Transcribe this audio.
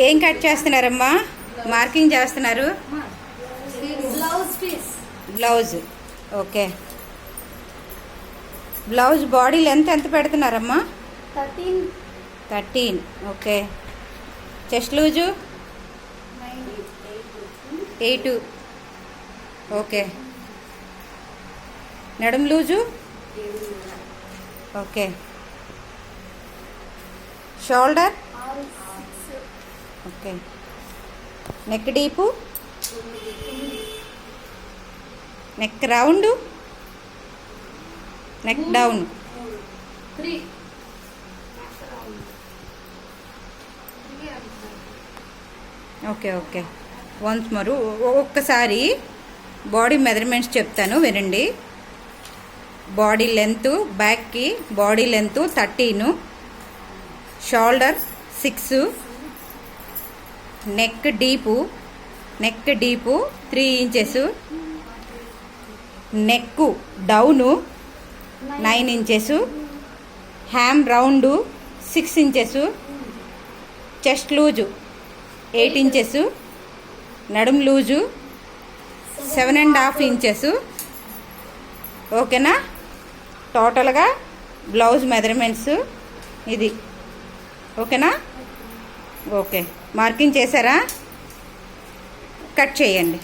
ఏం కట్ చేస్తున్నారమ్మా? మార్కింగ్ చేస్తున్నారు. Blouse. Okay. Blouse body length ఎంత పెడుతున్నారమ్మా? 13. ఓకే. Chest loose 8. ఓకే. నడుం loose okay. Shoulder okay. Neck deep, neck round, neck down. Okay okay. Once మరు ఒక్కసారి బాడీ మెజర్మెంట్స్ చెప్తాను వినండి. బాడీ లెంత్, బ్యాక్కి body length 13, shoulder 6, neck deep 3 inches, neck down 9 inches, hem round 6 inches, chest loose 8 inches, నడుం loose 7.5 inches. ఓకేనా? టోటల్గా blouse measurements ఇది. ఓకేనా? ఓకే. మార్కింగ్ చేశారా? కట్ చేయండి.